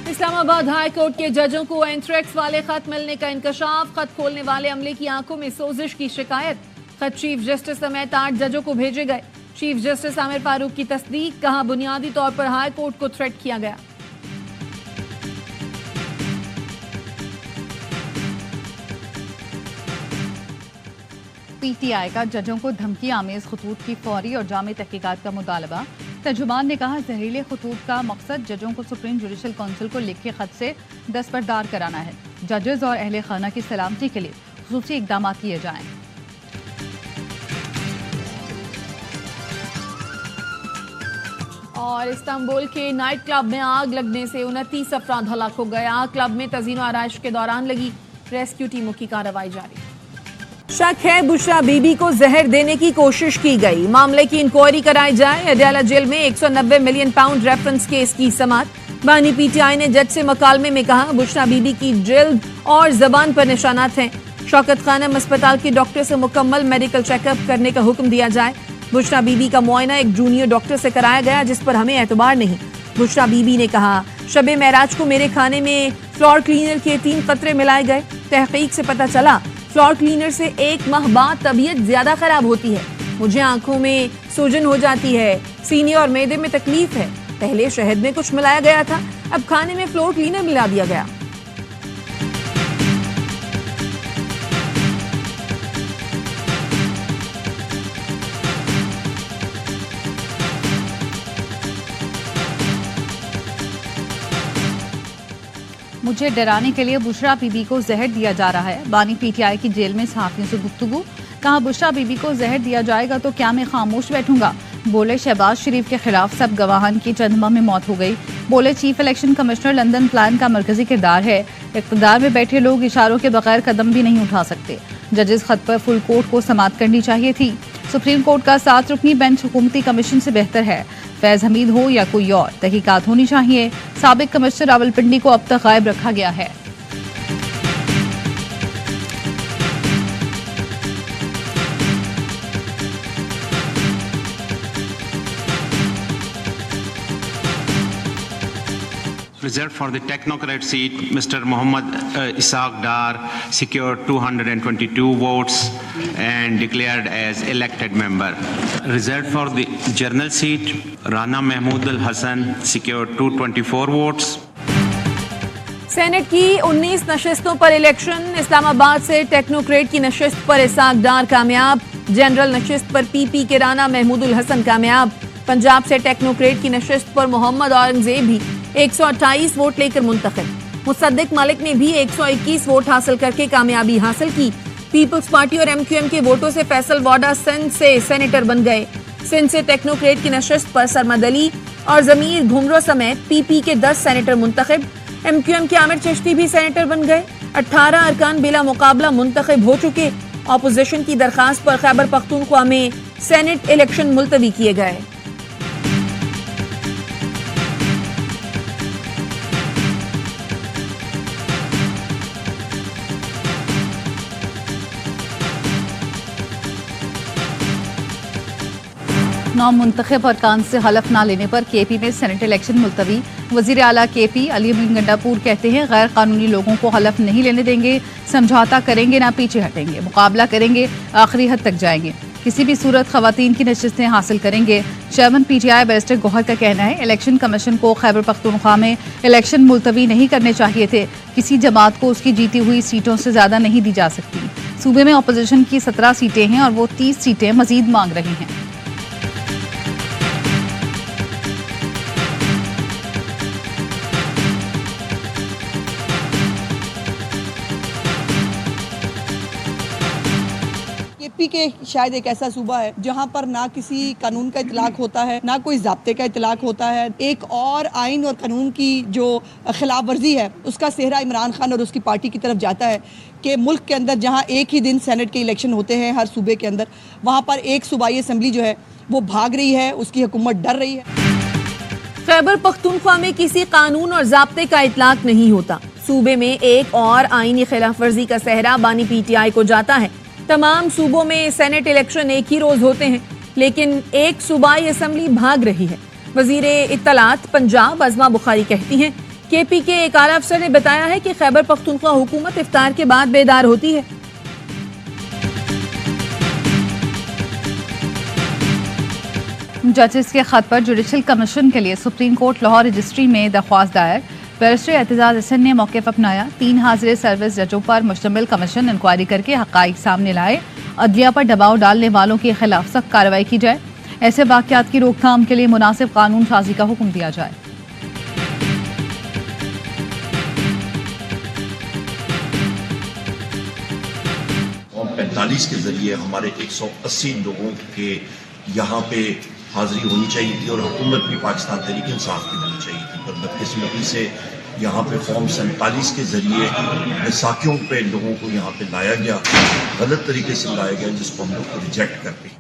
Islamabad high court के जजों को एंथ्रेक्स वाले खत मिलने का इंकशाफ। खत खोलने वाले अमले की आंखों में सोजिश की शिकायत। खत चीफ जस्टिस समेत 8 जजों को भेजे गए। चीफ जस्टिस आमिर फारूक की तस्दीक। कहा, बुनियादी तौर पर हाई कोर्ट को थ्रेट किया गया। पीटीआई का जजों को धमकी आमेज खतूत की फौरी और जामी तहकीकात का मुतालबा। तर्जुमान ने कहा, जहरीले खतूत का मकसद जजों को सुप्रीम जुडिशल काउंसिल को लिखे खत से दस्तबरदार कराना है। जजेस और अहले खाना की सलामती के लिए खुसूसी इकदाम किए जाएं। और इस्तांबुल के नाइट क्लब में आग लगने से 29 अफराद हलाक हो गए। आग क्लब में तज़ीनो आराइश के दौरान लगी। रेस्क्यू टीमों की कार्रवाई जारी। शक है बुशरा बीबी को जहर देने की कोशिश की गई। मामले की इंक्वायरी कराई जाए। अडयाला जेल में 190 मिलियन पाउंड रेफरेंस केस की समाअत। बानी पीटीआई ने जज से मकालमे में कहा, बुशरा बीबी की जिल्द और जबान पर निशानात हैं। शौकत खानम अस्पताल के डॉक्टर से मुकम्मल मेडिकल चेकअप करने का हुक्म दिया जाए। बुशरा बीबी का मुआयना एक जूनियर डॉक्टर से कराया गया, जिस पर हमें एतबार नहीं। बुशरा बीबी ने कहा, शबे महराज को मेरे खाने में फ्लोर क्लीनर के 3 कतरे मिलाए गए। तहकीक से पता चला फ्लोर क्लीनर से 1 माह बाद तबीयत ज्यादा खराब होती है। मुझे आंखों में सूजन हो जाती है, सीने और मैदे में तकलीफ है। पहले शहद में कुछ मिलाया गया था, अब खाने में फ्लोर क्लीनर मिला दिया गया। मुझे डराने के लिए बुशरा बीबी को जहर दिया जा रहा है। बानी पीटीआई की जेल में सहाफियों से गुफ्तगू। कहा, बुशरा बीबी को जहर दिया जाएगा तो क्या मैं खामोश बैठूंगा। बोले, शहबाज शरीफ के खिलाफ सब गवाहान की चंद माह में मौत हो गई। बोले, chief election commissioner London plan का मरकजी किरदार है। इक़्तिदार में बैठे लोग इशारों के बगैर कदम भी नहीं उठा सकते। जजेस खत पर फुल कोर्ट को समाअत करनी चाहिए थी। सुप्रीम कोर्ट का 7 रुकनी बेंच हुकूमती कमीशन से बेहतर है। फैज हमीद हो या कोई और, तहकीकात होनी चाहिए। साबिक कमिश्नर रावलपिंडी को अब तक गायब रखा गया है। Reserved for the technocrat seat, Mr. Mohammad Ishaq Dar secured 222 votes and declared as elected member. Reserved for the general seat, Rana Mahmood Al Hassan secured 224 votes. Senate की 19 नशिस्तों पर इलेक्शन। इस्लामाबाद से टेक्नोक्रेट की नशिस्त पर इसाक डार कामयाब। General नशिस्त पर PP के राना महमूद उल हसन कामयाब। पंजाब से टेक्नोक्रेट की नशिस्त पर मोहम्मद औरंगजेब भी 128 वोट लेकर मुंतखब। मुसद्दिक मलिक ने भी 121 वोट हासिल करके कामयाबी हासिल की। पीपल्स पार्टी और एमक्यूएम के वोटों से फैसल वाडा सिंध से सेनेटर बन गए। सिंध से टेक्नोक्रेट की नशिस्त पर सरमद अली और जमीर घुमरो समेत पीपी के 10 सेनेटर मुंतखब। एमक्यूएम के आमिर चिश्ती भी सेनेटर बन गए। 18 अरकान बिला मुकाबला मुंतखब हो चुके। ऑपोजिशन की दरखास्त पर खैबर पख्तूनख्वा में सेनेट इलेक्शन मुलतवी किए गए। नौ मुंतखब अरकान से हलफ ना लेने पर केपी में सेनेट इलेक्शन मुलतवी। वजीर आला केपी अली अमीन गंडापुर कहते हैं, गैर कानूनी लोगों को हलफ नहीं लेने देंगे। समझौता करेंगे, ना पीछे हटेंगे। मुकाबला करेंगे, आखिरी हद तक जाएंगे। किसी भी सूरत खवातीन की नशिस्तें हासिल करेंगे। चेयरमैन पीटीआई बैरिस्टर गौहर का कहना है, इलेक्शन कमीशन को खैबर पख्तूनख्वा में इलेक्शन मुलतवी नहीं करने चाहिए थे। किसी जमात को उसकी जीती हुई सीटों से ज्यादा नहीं दी जा सकती। सूबे में अपोजिशन की 17 सीटें हैं और वो 30 सीटें मजीद मांग रही हैं। केपी के शायद एक ऐसा सूबा है जहां पर ना किसी कानून का इतलाक होता है, ना कोई ज़ाब्ते का इतलाक होता है। एक और आइन और कानून की जो खिलाफ वर्जी है उसका सेहरा इमरान खान और उसकी पार्टी की तरफ जाता है कि मुल्क के अंदर जहां एक ही दिन सेनेट के इलेक्शन होते हैं हर सूबे के अंदर, वहां पर एक सूबाई असम्बली जो है वो भाग रही है, उसकी हुकूमत डर रही है। खैबर पख्तूनख्वा में किसी कानून और ज़ाब्ते का इतलाक नहीं होता। सूबे में एक और आईनी खिलाफ वर्जी का सेहरा बानी पीटीआई को जाता है। तमाम सूबों में सेनेट इलेक्शन एक ही रोज होते हैं, लेकिन एक सूबाई असम्बली भाग रही है। वजीर इत्तलात पंजाब अज़मा बुखारी कहती हैं KP के एक आला अफसर ने बताया है कि खैबर पख्तूनख्वा हुकूमत इफ्तार के बाद बेदार होती है। जजेस के खत पर जुडिशल कमीशन के लिए सुप्रीम कोर्ट लाहौर रजिस्ट्री में दरख्वास्त दायर। बैरिस्टर एतजाज हसन ने मौक़िफ़ अपनाया। 3 हाज़िर सर्विस जजों पर मुश्तमिल कमीशन इंक्वायरी करके हक़ाइक़ सामने लाए। अदलिया पर दबाव डालने वालों के खिलाफ सख्त कार्रवाई की जाए। ऐसे वाक़यात की रोकथाम के लिए मुनासिब कानून साजी का हुक्म दिया जाए। फॉर्म 45 के जरिए हमारे 180 लोगों के यहाँ पे हाजिरी होनी चाहिए थी और हुकूमत भी पाकिस्तान तहरीक इंसाफ की होनी चाहिए थी, पर बदकिस्मती से यहाँ पे फॉर्म 47 के जरिए बैसाखियों पे लोगों को यहाँ पे लाया गया, गलत तरीके से लाया गया, जिसको हम लोग रिजेक्ट करते हैं।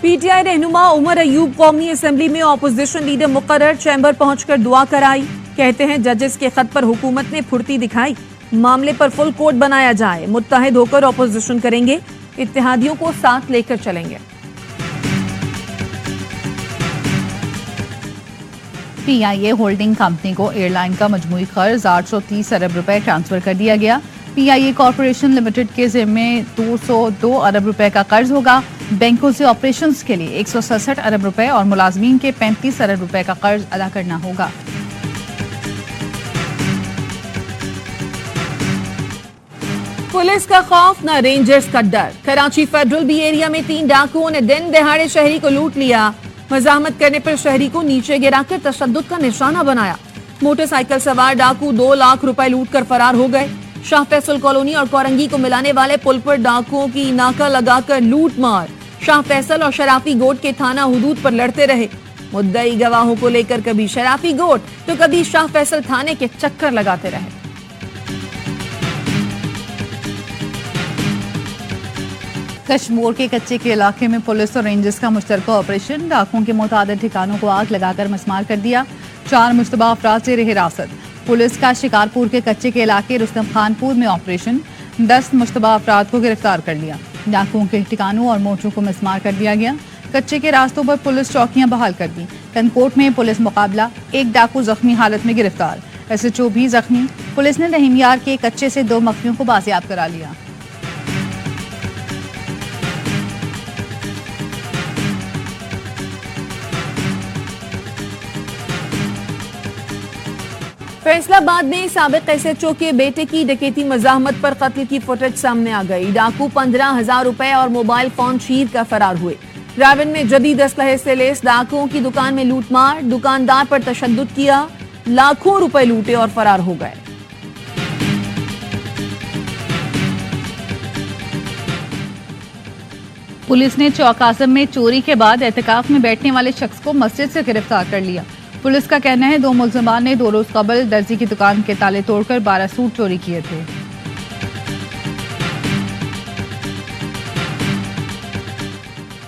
PTI रहनुमा उमर अयूब कौमी असम्बली में ऑपोजिशन लीडर मुकर्रर चैम्बर पहुंचकर दुआ कराई। कहते हैं जजेस के खत पर हुकूमत ने फुर्ती दिखाई, मामले पर फुल कोर्ट बनाया जाए, मुत्तहिद होकर ऑपोजिशन करेंगे, इत्तेहादियों को साथ लेकर चलेंगे। PIA होल्डिंग कंपनी को एयरलाइन का मजमूई कर्ज 830 अरब रुपए ट्रांसफर कर दिया गया। PIA कॉरपोरेशन लिमिटेड के ज़िम्मे 202 अरब रुपए का कर्ज होगा। बैंकों से ऑपरेशंस के लिए 167 अरब रुपए और मुलाजमीन के 35 अरब रुपए का कर्ज अदा करना होगा। पुलिस का खौफ न रेंजर्स का डर। कराची फेडरल बी एरिया में 3 डाकुओं ने दिन दहाड़े शहरी को लूट लिया। मजामत करने पर शहरी को नीचे गिराकर तशद्दुद का निशाना बनाया। मोटरसाइकिल सवार डाकू 2 लाख रुपए लूट कर फरार हो गए। शाह फैसल कॉलोनी और कोरंगी को मिलाने वाले पुल पर डाकुओं की नाका लगाकर लूट मार। शाह फैसल और शराफी गोट के थाना हुदूद पर लड़ते रहे। मुद्दई गवाहों को लेकर कभी शराफी गोट तो कभी शाह फैसल थाने के चक्कर लगाते रहे। कश्मीर के कच्चे के इलाके में पुलिस और रेंजर्स का मुश्तरका ऑपरेशन। डाकुओं के मुताबिक ठिकानों को आग लगाकर मसमार कर दिया। 4 मुश्तबा अफराद से हिरासत। पुलिस का शिकारपुर के कच्चे के इलाके रुस्तम खानपुर में ऑपरेशन। 10 मुश्तबा अफराद को गिरफ्तार कर लिया। डाकुओं के ठिकानों और मोर्चों को मसमार कर दिया गया। कच्चे के रास्तों पर पुलिस चौकियां बहाल कर दी। कनकोट में पुलिस मुकाबला। 1 डाकू जख्मी हालत में गिरफ्तार। SHO भी जख्मी। पुलिस ने रहीमयार के कच्चे से 2 मखफियों को बाजियाब करा लिया। फैसलाबाद में साबिक SHO के बेटे की डकैती मजाहमत पर कत्ल की फुटेज सामने आ गई। डाकू 15,000 रुपए और मोबाइल फोन छीन कर फरार हुए। रावन में जदीद असलहे से लेस डाकुओं की दुकान में लूटमार। दुकानदार पर तशद्दुद किया, लाखों रुपए लूटे और फरार हो गए। पुलिस ने चौक आजम में चोरी के बाद एहतिकाफ में बैठने वाले शख्स को मस्जिद से गिरफ्तार कर लिया। पुलिस का कहना है 2 मुल्ज़िमान ने 2 रोज कबल दर्जी की दुकान के ताले तोड़कर 12 सूट चोरी किए थे।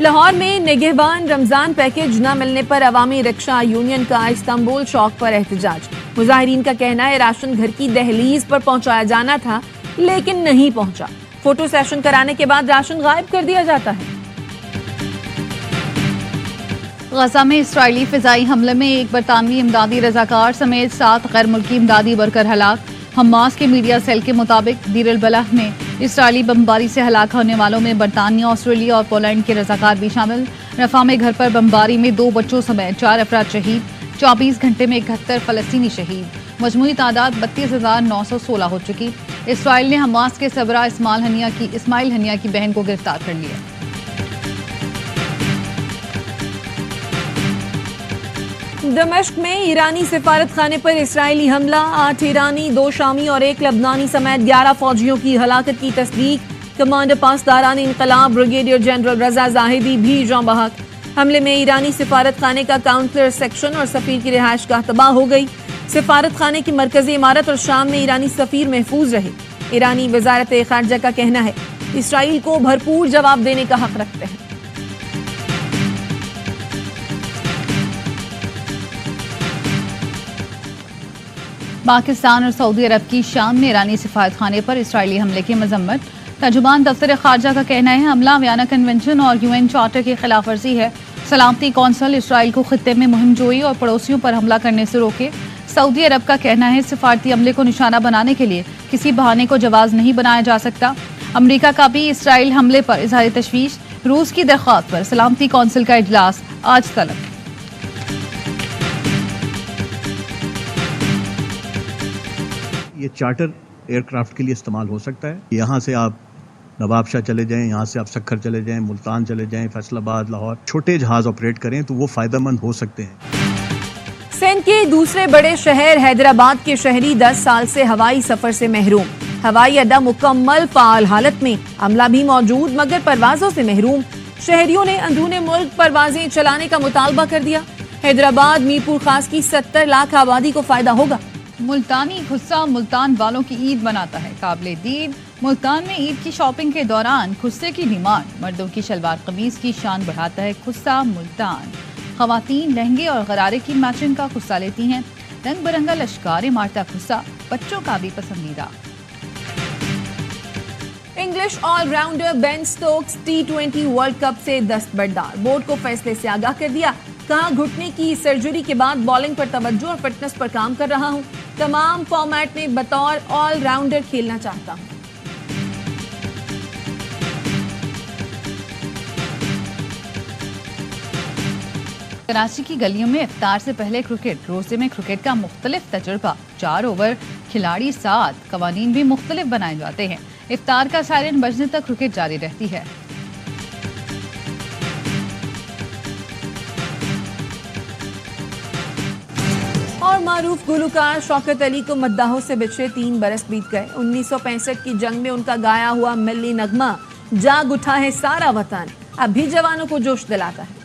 लाहौर में निगहबान रमजान पैकेज न मिलने पर अवामी रिक्शा यूनियन का इस्तांबुल चौक पर एहतजाज। मुजाहिरीन का कहना है राशन घर की दहलीज पर पहुंचाया जाना था लेकिन नहीं पहुंचा। फोटो सेशन कराने के बाद राशन गायब कर दिया जाता है। गजा में इसराइली फिजाई हमले में एक बरतानवी इमदादी रजाकार समेत 7 गैर मुल्की इमदादी वर्कर हलाक। हमास के मीडिया सेल के मुताबिक दीर अल बलाह में इसराइली बमबारी से हलाक होने वालों में बरतानिया, ऑस्ट्रेलिया और पोलैंड के रजाकार भी शामिल। रफा में घर पर बमबारी में 2 बच्चों समेत 4 अफराद शहीद। 24 घंटे में 71 फलस्तीनी शहीद। मजमूई तादाद 32,916 हो चुकी। इसराइल ने हमास के सबरा इस्माइल हनिया की बहन को गिरफ्तार कर लिया। दमिश्क में ईरानी सिफारत खाने पर इसराइली हमला। 8 ईरानी, 2 शामी और 1 लबनानी समेत 11 फौजियों की हलाकत की तस्दीक। कमांडर पासदारान इंकलाब ब्रिगेडियर जनरल रजा जाहिदी भी जाँ बहक। हमले में ईरानी सिफारत खाने का काउंसलर सेक्शन और सफीर की रिहाइश गाह तबाह हो गई। सिफारत खाने की मरकजी इमारत और शाम में ईरानी सफीर महफूज रहे। ईरानी वजारत खारजा का कहना है इसराइल को भरपूर जवाब देने का हक रखते हैं। पाकिस्तान और सऊदी अरब की शाम में ईरानी सिफारत खाने पर इसराइली हमले की मजम्मत। तर्जुमान दफ्तर खारजा का कहना है हमला वियना कन्वेंशन और UN चार्टर की खिलाफ वर्जी है। सलामती कौंसिल इसराइल को खित्ते में मुहिम जोई और पड़ोसियों पर हमला करने से रोके। सऊदी अरब का कहना है सिफारती अमले को निशाना बनाने के लिए किसी बहाने को जवाज नहीं बनाया जा सकता। अमेरिका का भी इसराइल हमले पर इजहार तशवीश। रूस की दरख्वास्त पर सलामती कौंसिल का इजलास आज तलब। ये चार्टर एयरक्राफ्ट के लिए इस्तेमाल हो सकता है। यहाँ से आप नवाबशाह चले जाएं, यहाँ से आप सक्खर चले जाएं, मुल्तान चले जाएं, फैसलाबाद, लाहौर, छोटे जहाज ऑपरेट करें तो वो फायदेमंद हो सकते हैं। सिंध के दूसरे बड़े शहर हैदराबाद के शहरी 10 साल से हवाई सफर से महरूम। हवाई अड्डा मुकम्मल फाल हालत में, अमला भी मौजूद मगर परवाजों से महरूम। शहरियों ने अंदरूने मुल्क परवाजें चलाने का मुतालबा कर दिया। हैदराबाद मीरपुर खास की 70 लाख आबादी को फायदा होगा। मुल्तानी खुस्सा मुल्तान वालों की ईद मनाता है। काबिले दीद मुल्तान में ईद की शॉपिंग के दौरान खुस्से की डिमांड। मर्दों की शलवार कमीज की शान बढ़ाता है खुस्सा मुल्तान। खवातीन लहंगे और गरारे की मैचिंग का खुस्सा लेती हैं। रंग बिरंगा लश्कारे मारता खुस्सा बच्चों का भी पसंदीदा। English allrounder Ben Stokes T20 world cup से दस्तबरदार। बोर्ड को फैसले से आगाह कर दिया। कहा घुटने की सर्जरी के बाद बॉलिंग पर तवज्जो और फिटनेस पर काम कर रहा हूं। तमाम फॉर्मेट में बतौर ऑलराउंडर खेलना चाहता हूं। कराची की गलियों में इफ्तार से पहले क्रिकेट। रोजे में क्रिकेट का मुख्तलिफ तजुर्बा। 4 ओवर, खिलाड़ी 7, कवानीन भी मुख्तलिफ बनाए जाते हैं। इफ्तार का सायरन बजने तक क्रिकेट जारी रहती है। और मारूफ गुलकार शौकत अली को मद्दाहों से बिछड़े 3 बरस बीत गए। 1965 की जंग में उनका गाया हुआ मिल्ली नगमा जाग उठा है सारा वतन, अब भी जवानों को जोश दिलाता है।